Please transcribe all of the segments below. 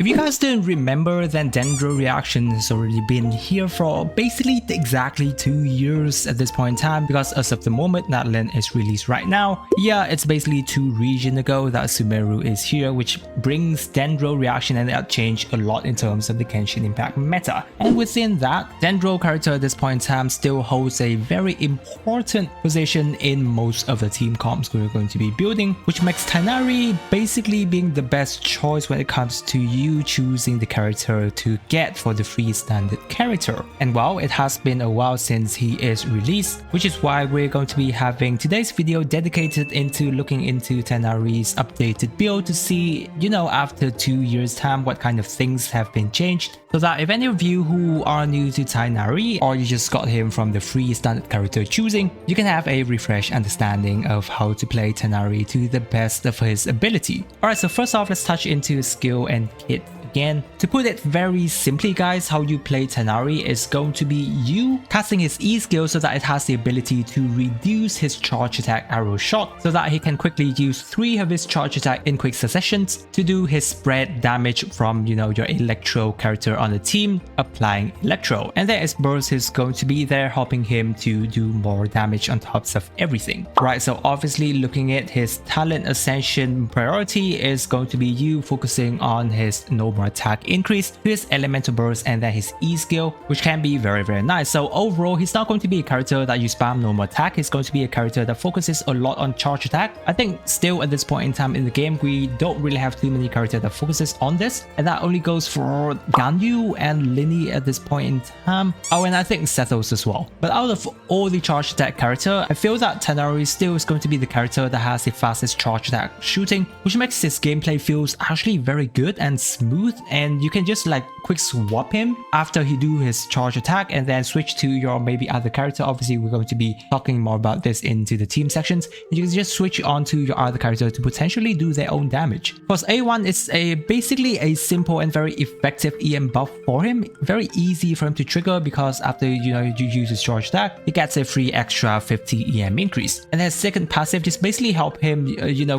If you guys didn't remember, then Dendro Reaction has already been here for basically exactly 2 years at this point in time, because as of the moment Natlan is released right now, yeah, it's basically 2 regions ago that Sumeru is here, which brings Dendro Reaction, and that changed a lot in terms of the Genshin Impact meta. And within that, Dendro character at this point in time still holds a very important position in most of the team comps we're going to be building, which makes Tighnari basically being the best choice when it comes to you choosing the character to get for the free standard character. And well, it has been a while since he is released, which is why we're going to be having today's video dedicated into looking into Tighnari's updated build to see, you know, after 2 years time, what kind of things have been changed, so that if any of you who are new to Tighnari, or you just got him from the free standard character choosing, you can have a refreshed understanding of how to play Tighnari to the best of his ability. Alright, so first off, let's touch into skill and kit again. To put it very simply, guys, how you play Tighnari is going to be you casting his E skill so that it has the ability to reduce his charge attack arrow shot, so that he can quickly use 3 of his charge attack in quick successions to do his spread damage from, you know, your electro character on the team applying electro. And there is burst is going to be there helping him to do more damage on top of everything. Right, so obviously looking at his talent ascension priority is going to be you focusing on his normal attack increase to his elemental burst and then his E skill, which can be very nice. So overall, he's not going to be a character that you spam normal attack. He's going to be a character that focuses a lot on charge attack. I think still at this point in time in the game, we don't really have too many characters that focuses on this, and that only goes for Ganyu and Linny at this point in time. Oh, and I think Sethos as well. But out of all the charge attack character, I feel that Tighnari still is going to be the character that has the fastest charge attack shooting, which makes his gameplay feels actually very good and smooth, and you can just like quick swap him after he do his charge attack and then switch to your maybe other character. Obviously we're going to be talking more about this into the team sections, and you can just switch on to your other character to potentially do their own damage. Because A1 is basically a simple and very effective EM buff for him, very easy for him to trigger, because after you use his charge attack, he gets a free extra 50 EM increase, and his second passive just basically help him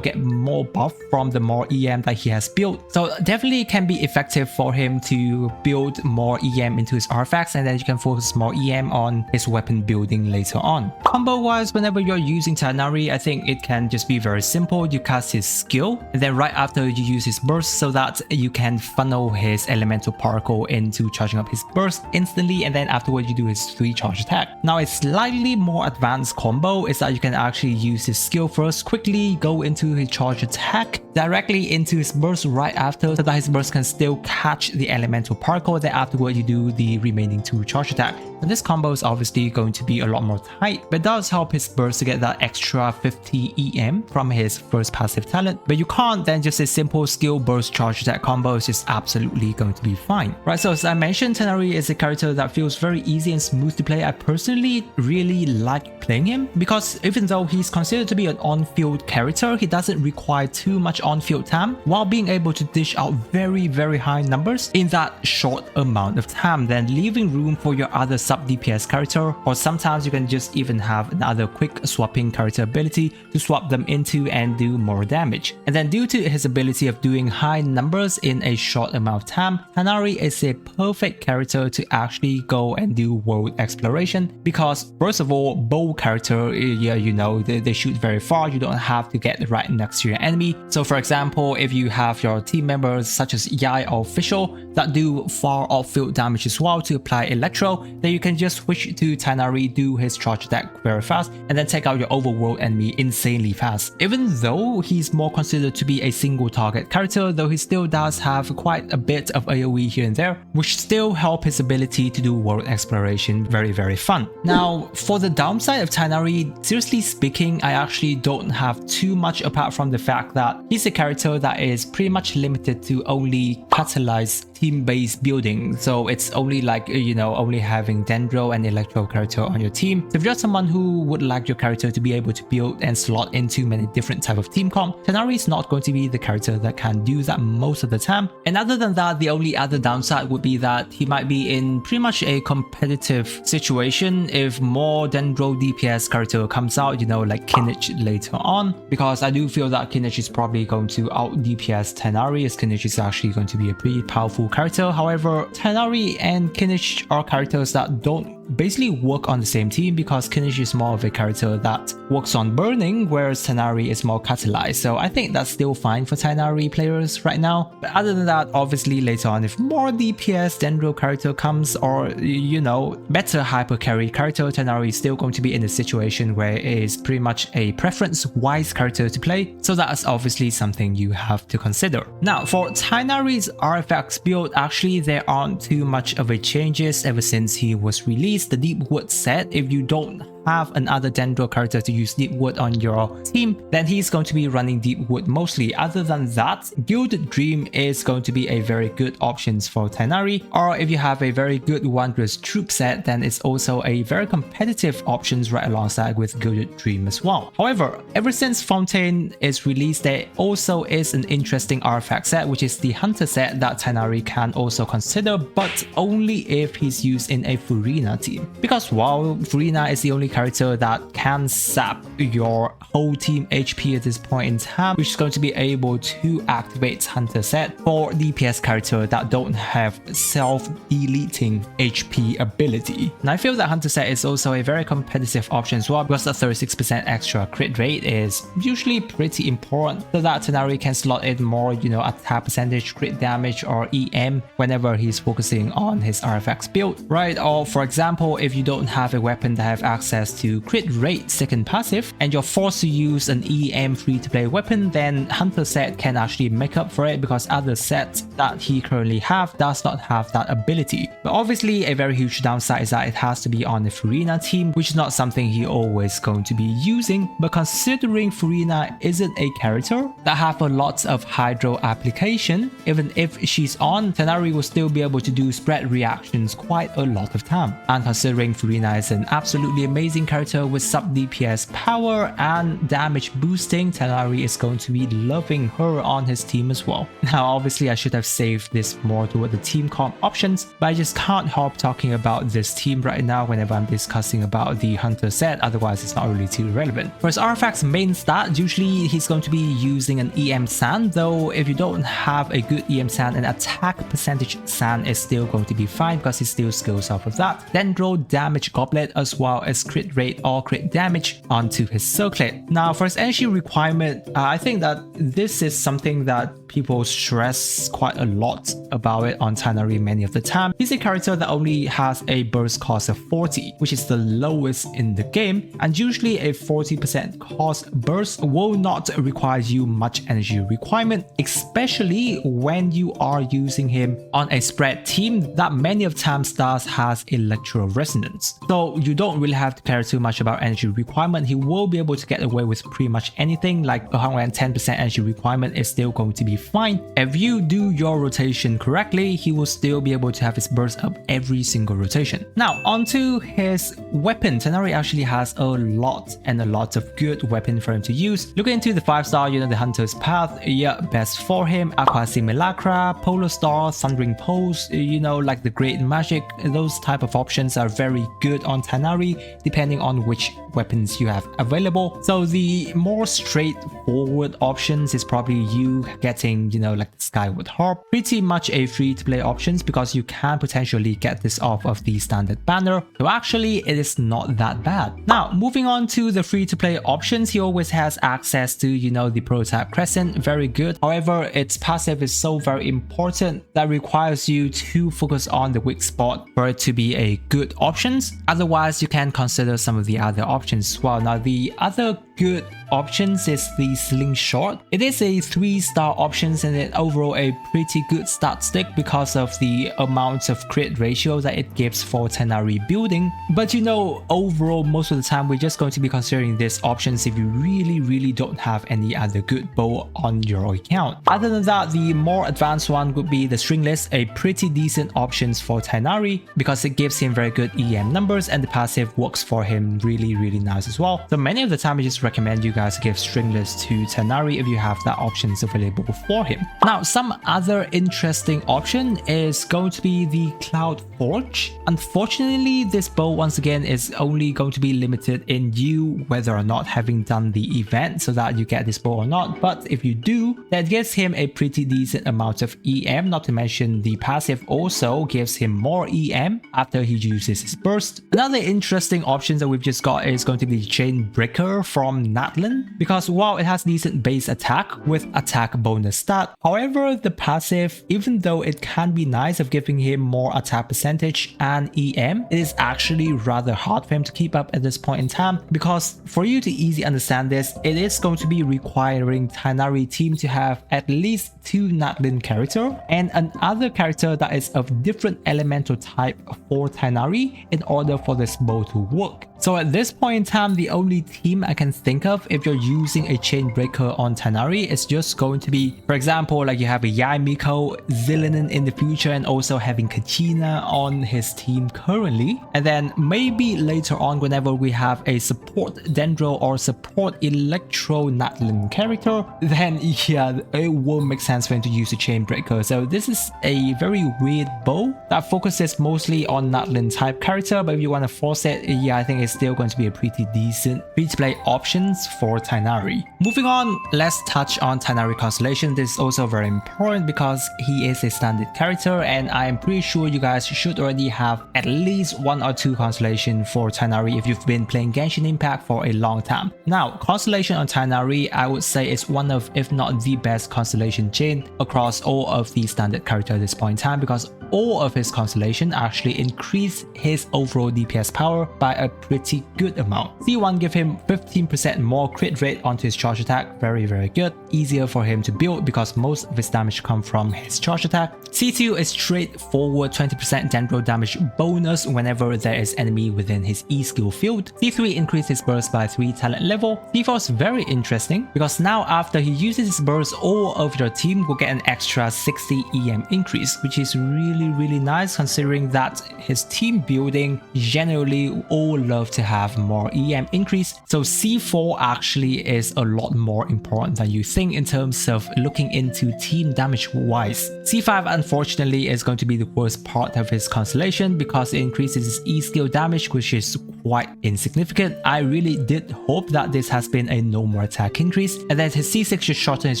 get more buff from the more EM that he has built. So definitely can be effective for him to build more EM into his artifacts, and then you can focus more EM on his weapon building later on. Combo wise, whenever you're using Tighnari, I think it can just be very simple. You cast his skill, and then right after you use his burst so that you can funnel his elemental particle into charging up his burst instantly, and then afterwards you do his 3 charge attack. Now a slightly more advanced combo is that you can actually use his skill first, quickly go into his charge attack directly into his burst right after, so that his burst can still catch the elemental particle, then afterward you do the remaining 2 charge attack. And this combo is obviously going to be a lot more tight, but does help his burst to get that extra 50 EM from his first passive talent. But you can't then just a simple skill burst charge attack combo is just absolutely going to be fine. Right, so as I mentioned, Tighnari is a character that feels very easy and smooth to play. I personally really like playing him, because even though he's considered to be an on-field character, he doesn't require too much on-field time, while being able to dish out very high numbers in that short amount of time, then leaving room for your other sub DPS character, or sometimes you can just even have another quick swapping character ability to swap them into and do more damage. And then due to his ability of doing high numbers in a short amount of time, Tighnari is a perfect character to actually go and do world exploration, because first of all, bow character, they shoot very far. You don't have to get right next to your enemy. So for example, if you have your team members such as Yai or Official that do far off field damage as well to apply electro, then you can just switch to Tighnari, do his charge attack very fast, and then take out your overworld enemy insanely fast. Even though he's more considered to be a single target character, though he still does have quite a bit of AoE here and there, which still help his ability to do world exploration very fun. Now for the downside of Tighnari, seriously speaking, I actually don't have too much apart from the fact that he's a character that is pretty much limited to only catalyze team-based building. So it's only like, only having Dendro and Electro character on your team. So if you're someone who would like your character to be able to build and slot into many different type of team comp, Tighnari is not going to be the character that can do that most of the time. And other than that, the only other downside would be that he might be in pretty much a competitive situation if more Dendro DPS character comes out, like Kinich later on, because I do feel that Kinich is probably going to out DPS Tighnari, as Kinich is actually going to be a pretty powerful character. However, Tighnari and Kinnish are characters that don't basically work on the same team, because Kinnish is more of a character that works on burning, whereas Tighnari is more catalyzed. So I think that's still fine for Tighnari players right now. But other than that, obviously later on, if more DPS Dendro character comes, or you know, better hyper carry character, Tighnari is still going to be in a situation where it is pretty much a preference wise character to play. So that's obviously something you have to consider. Now for Tighnari's artifacts build, actually there aren't too much of a changes ever since he was released. The Deep Wood set, if you don't have another Dendro character to use Deep Wood on your team, then he's going to be running Deep Wood mostly. Other than that, Gilded Dream is going to be a very good option for Tighnari, or if you have a very good Wanderer's Troop set, then it's also a very competitive options right alongside with Gilded Dream as well. However, ever since Fontaine is released, there also is an interesting artifact set, which is the Hunter set that Tighnari can also consider, but only if he's used in a Furina team. Because while Furina is the only character that can sap your whole team HP at this point in time, which is going to be able to activate Hunter set for DPS character that don't have self-deleting HP ability. And I feel that Hunter set is also a very competitive option as well, because the 36% extra crit rate is usually pretty important, so that Tighnari can slot in more, you know, attack percentage, crit damage, or EM whenever he's focusing on his artifacts build, right? Or for example, if you don't have a weapon that have access to crit rate second passive and you're forced to use an EM free-to-play weapon, then Hunter set can actually make up for it, because other sets that he currently have does not have that ability. But obviously a very huge downside is that it has to be on the Furina team, which is not something he always going to be using. But considering Furina isn't a character that have a lot of hydro application, even if she's on, Tighnari will still be able to do spread reactions quite a lot of time. And considering Furina is an absolutely amazing character with sub DPS power and damage boosting, Tighnari is going to be loving her on his team as well. Now obviously I should have saved this more toward the team comp options, but I just can't help talking about this team right now whenever I'm discussing about the Hunter set, otherwise it's not really too relevant. For his artifact's main stat, usually he's going to be using an EM Sand, though if you don't have a good EM Sand, an attack percentage Sand is still going to be fine, because he still skills off of that. Dendro damage goblet as well as crit rate or crit damage onto his circlet. Now for his energy requirement, I think that this is something that people stress quite a lot about it on Tighnari many of the time. He's a character that only has a burst cost of 40, which is the lowest in the game, and usually a 40% cost burst will not require you much energy requirement, especially when you are using him on a spread team that many of times does has electro resonance. So you don't really have to care too much about energy requirement. He will be able to get away with pretty much anything, like 110% energy requirement is still going to be fine. If you do your rotation correctly, he will still be able to have his burst up every single rotation. Now onto his weapon. Tighnari actually has a lot of good weapon for him to use. Looking into the 5-star, you know, the Hunter's Path, yeah, best for him. Aqua Simulacra, Polar Star, Thundering Pulse, you know, like the Great Magic, those type of options are very good on Tighnari depending on which weapons you have available. So the more straightforward options is probably you getting, you know, like the Skyward Harp, pretty much a free to play options, because you can potentially get this off of the standard banner. So actually it is not that bad. Now moving on to the free to play options, he always has access to, you know, the Prototype Crescent, very good. However, its passive is so very important that requires you to focus on the weak spot for it to be a good options. Otherwise you can consider some of the other options as well. Now the other good options is the Slingshot. It is a 3-star options and it overall a pretty good stat stick because of the amount of crit ratio that it gives for Tighnari building. But you know, overall most of the time we're just going to be considering these options if you really don't have any other good bow on your account. Other than that, the more advanced one would be the Stringless, a pretty decent options for Tighnari because it gives him very good EM numbers and the passive works for him really nice as well. So many of the time I just recommend you guys give Stringless to Tighnari if you have that options available for him. Now, some other interesting option is going to be the Cloud Forge. Unfortunately, this bow once again is only going to be limited in you whether or not having done the event so that you get this bow or not. But if you do, that gives him a pretty decent amount of EM, not to mention the passive also gives him more EM after he uses his burst. Another interesting option that we've just got is going to be Chain Breaker from Natlan, because while it has decent base attack with attack bonus stat, however the passive, even though it can be nice of giving him more attack percentage and EM, it is actually rather hard for him to keep up at this point in time, because for you to easily understand this, it is going to be requiring Tighnari team to have at least 2 Natlan character and another character that is of different elemental type for Tighnari in order for this bow to work. So at this point in time, the only team I can think of if you're using a Chain Breaker on Tighnari is just going to be, for example, like you have a Yai Miko, Zillinan in the future, and also having Kachina on his team currently. And then maybe later on, whenever we have a support Dendro or support Electro Natlan character, then yeah, it will make sense for him to use a Chain Breaker. So this is a very weird bow that focuses mostly on Natlan type character, but if you want to force it, yeah, I think it's still going to be a pretty decent free-to-play options for Tighnari. Moving on, let's touch on Tighnari Constellation. This is also very important because he is a standard character, and I am pretty sure you guys should already have at least 1 or 2 Constellation for Tighnari if you've been playing Genshin Impact for a long time. Now, Constellation on Tighnari, I would say is one of, if not the best Constellation chain across all of the standard characters at this point in time, because all of his Constellation actually increase his overall DPS power by a pretty good amount. C1 give him 15% more crit rate onto his charge attack, very good. Easier for him to build because most of his damage come from his charge attack. C2 is straightforward 20% Dendro damage bonus whenever there is enemy within his E skill field. C3 increases his burst by 3 talent level. C4 is very interesting because now after he uses his burst, all of your team will get an extra 60 EM increase, which is really nice considering that his team building generally all love to have more EM increase. So C4 actually is a lot more important than you think in terms of looking into team damage wise. C5 unfortunately is going to be the worst part of his Constellation because it increases his E skill damage, which is quite insignificant. I really did hope that this has been a normal attack increase, and then his C6 should shorten his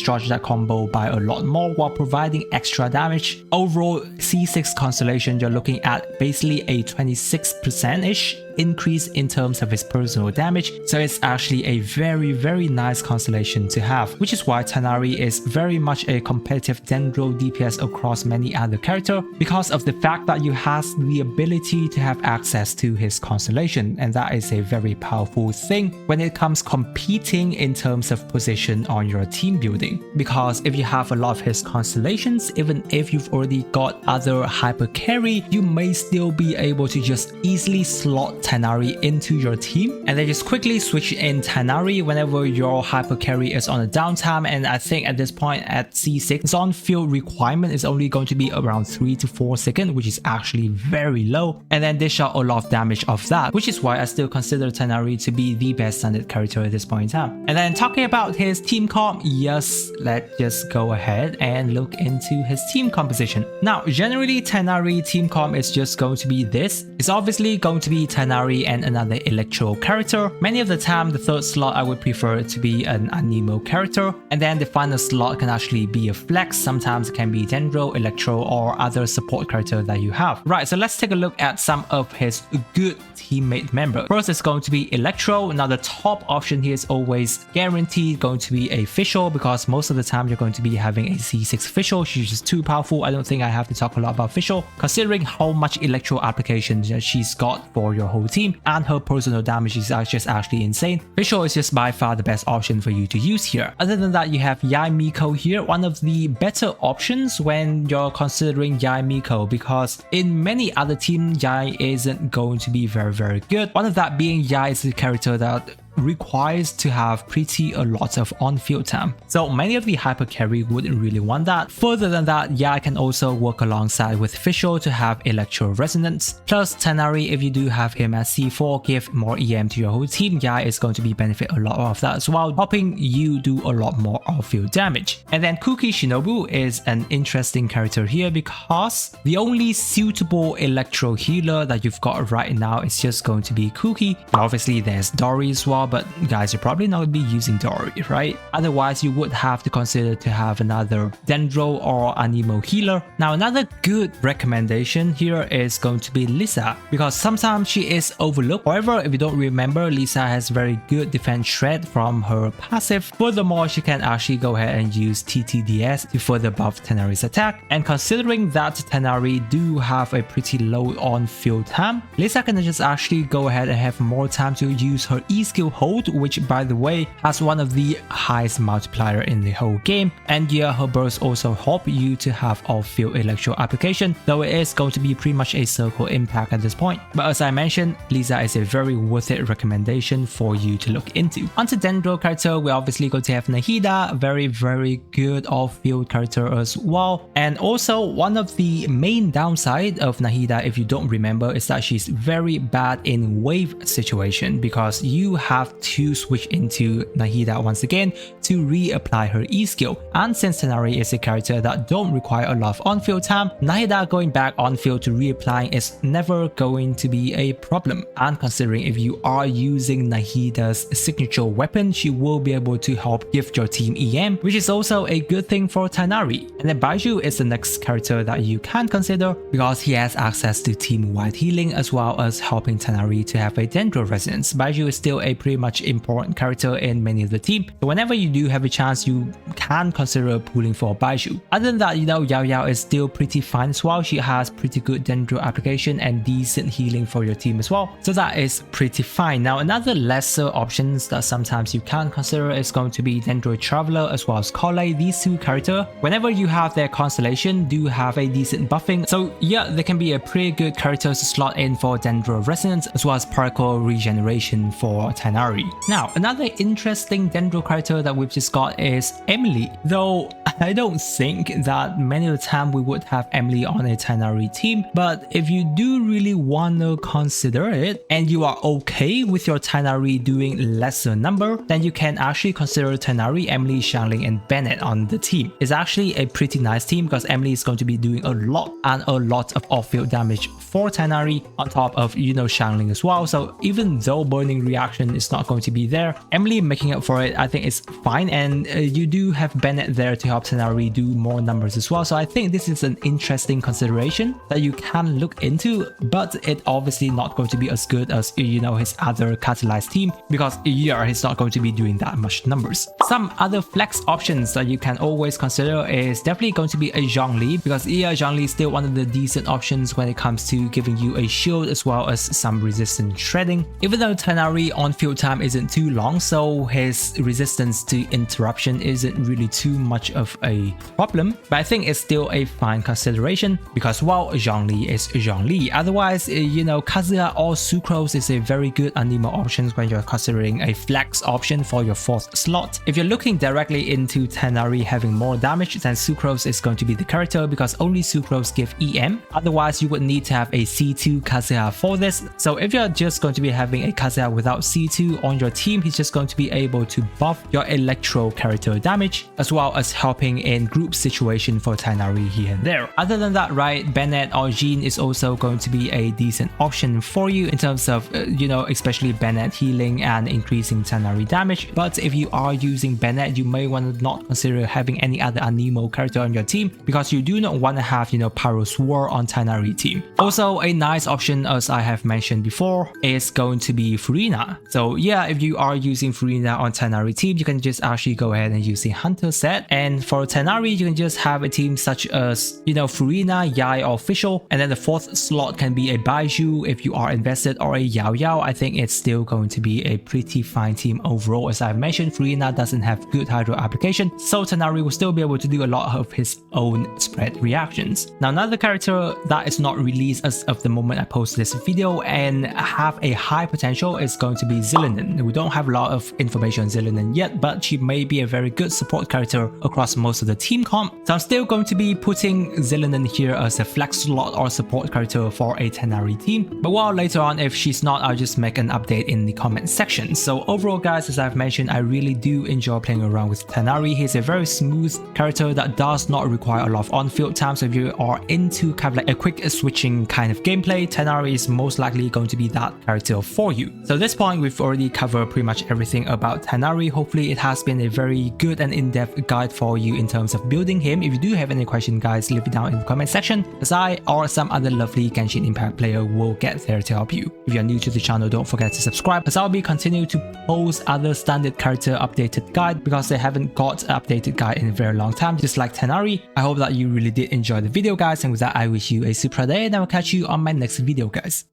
charge attack combo by a lot more while providing extra damage. Overall, C6 Constellation, you're looking at basically a 26%-ish increase in terms of his personal damage, so it's actually a very nice Constellation to have, which is why Tighnari is very much a competitive Dendro DPS across many other characters because of the fact that you has the ability to have access to his Constellation, and that is a very powerful thing when it comes competing in terms of position on your team building. Because if you have a lot of his Constellations, even if you've already got other hyper carry, you may still be able to just easily slot Tighnari into your team and then just quickly switch in Tighnari whenever your hyper carry is on a downtime. And I think at this point at C6, his on-field requirement is only going to be around 3 to 4 seconds, which is actually very low, and then dish out a lot of damage of that, which is why I still consider Tighnari to be the best standard character at this point in time. And then talking about his team comp, yes, let's just go ahead and look into his team composition. Now, generally Tighnari team comp is just going to be this. It's obviously going to be Tighnari and another Electro character. Many of the time, the third slot I would prefer to be an Anemo character, and then the final slot can actually be a flex. Sometimes it can be Dendro, Electro, or other support character that you have. Right, so let's take a look at some of his good teammate members. First is going to be Electro. Now the top option here is always guaranteed going to be a Fischl, because most of the time you're going to be having a C6 Fischl. She's just too powerful. I don't think I have to talk a lot about Fischl, considering how much Electro applications that she's got for your whole team, and her personal damage is just actually insane. Fischl is just by far the best option for you to use here. Other than that, you have Yai Miko here, one of the better options when you're considering Yai Miko, because in many other teams, Yai isn't going to be very good. One of that being Yai is the character that requires to have pretty a lot of on-field time. So many of the hyper carry wouldn't really want that. Further than that, Yai can also work alongside with Fischl to have Electro Resonance. Plus Tighnari, if you do have him as C4, give more EM to your whole team, Yai is going to be benefit a lot of that as well, helping you do a lot more off-field damage. And then Kuki Shinobu is an interesting character here because the only suitable Electro healer that you've got right now is just going to be Kuki. Obviously there's Dori as well, but guys, you're probably not going to be using Dori, right? Otherwise you would have to consider to have another Dendro or Anemo healer. Now another good recommendation here is going to be Lisa, because sometimes she is overlooked. However, if you don't remember, Lisa has very good defense shred from her passive. Furthermore, she can actually go ahead and use TTDS to further buff Tighnari's attack. And considering that Tighnari do have a pretty low on-field time, Lisa can just actually go ahead and have more time to use her E-skill hold, which by the way has one of the highest multiplier in the whole game. And yeah, her burst also help you to have off-field electro application, though it is going to be pretty much a circle impact at this point. But as I mentioned, Lisa is a very worth it recommendation for you to look into. Onto Dendro character, we're obviously going to have Nahida, very good off-field character as well. And also one of the main downside of Nahida, if you don't remember, is that she's very bad in wave situation, because you have to switch into Nahida once again to reapply her E-skill. And since Tighnari is a character that don't require a lot of on-field time, Nahida going back on-field to reapplying is never going to be a problem. And considering if you are using Nahida's signature weapon, she will be able to help give your team EM, which is also a good thing for Tighnari. And then Baizhu is the next character that you can consider, because he has access to team-wide healing as well as helping Tighnari to have a Dendro Resonance. Baizhu is still a pretty much important character in many of the team, so whenever you do have a chance, you can consider pulling for Baizhu. Other than that, you know, Yao Yao is still pretty fine as well. She has pretty good Dendro application and decent healing for your team as well, so that is pretty fine. Now another lesser options that sometimes you can consider is going to be Dendro Traveler as well as Collei. These two characters, whenever you have their constellation, do have a decent buffing, so yeah, they can be a pretty good character to slot in for Dendro Resonance as well as particle regeneration for Tighnari. Now another interesting Dendro character that we've just got is Emily, though I don't think that many of the time we would have Emily on a Tighnari team, but if you do really want to consider it and you are okay with your Tighnari doing lesser number, then you can actually consider Tighnari, Emily, Xiangling and Bennett on the team. It's actually a pretty nice team because Emily is going to be doing a lot of off-field damage for Tighnari on top of, you know, Xiangling as well. So even though burning reaction is not going to be there, Emily making up for it I think is fine, and you do have Bennett there to help Tighnari do more numbers as well. So I think this is an interesting consideration that you can look into, but it obviously not going to be as good as, you know, his other catalyzed team, because yeah, he's not going to be doing that much numbers. Some other flex options that you can always consider is definitely going to be a Zhongli, because yeah, Zhongli is still one of the decent options when it comes to giving you a shield as well as some resistance shredding. Even though Tighnari on field time isn't too long, so his resistance to interruption isn't really too much of a problem, but I think it's still a fine consideration because, well, Zhongli is Zhongli. Otherwise, you know, Kazuha or Sucrose is a very good Anemo options when you're considering a flex option for your 4th slot. If you're looking directly into Tighnari having more damage, then Sucrose is going to be the character because only Sucrose give EM. Otherwise, you would need to have a C2 Kazuha for this. So if you're just going to be having a Kazuha without C2 on your team, he's just going to be able to buff your Electro character damage as well as helping in group situation for Tighnari here and there. Other than that, right, Bennett or Jean is also going to be a decent option for you in terms of, you know, especially Bennett healing and increasing Tighnari damage. But if you are using Bennett, you may want to not consider having any other Anemo character on your team because you do not want to have, you know, Pyro Sword on Tighnari team. Also, a nice option, as I have mentioned before, is going to be Furina. So yeah, if you are using Furina on Tighnari team, you can just actually go ahead and use the Hunter set. And for Tighnari, you can just have a team such as, you know, Furina, Yai or Fischl, and then the 4th slot can be a Baizhu if you are invested, or a Yao Yao. I think it's still going to be a pretty fine team overall. As I've mentioned, Furina doesn't have good hydro application, so Tighnari will still be able to do a lot of his own spread reactions. Now another character that is not released as of the moment I post this video and have a high potential is going to be Zillion. Zillinon. We don't have a lot of information on Zillinon yet, but she may be a very good support character across most of the team comp. So I'm still going to be putting Zillinon here as a flex slot or support character for a Tighnari team. But while later on, if she's not, I'll just make an update in the comment section. So overall guys, as I've mentioned, I really do enjoy playing around with Tighnari. He's a very smooth character that does not require a lot of on-field time. So if you are into kind of like a quick switching kind of gameplay, Tighnari is most likely going to be that character for you. So at this point, we've already covered pretty much everything about Tighnari. Hopefully it has been a very good and in-depth guide for you in terms of building him. If you do have any questions guys, leave it down in the comment section, as I or some other lovely Genshin Impact player will get there to help you. If you're new to the channel, don't forget to subscribe, as I'll be continuing to post other standard character updated guide, because they haven't got an updated guide in a very long time, just like Tighnari. I hope that you really did enjoy the video guys, and with that I wish you a super day, and I will catch you on my next video guys.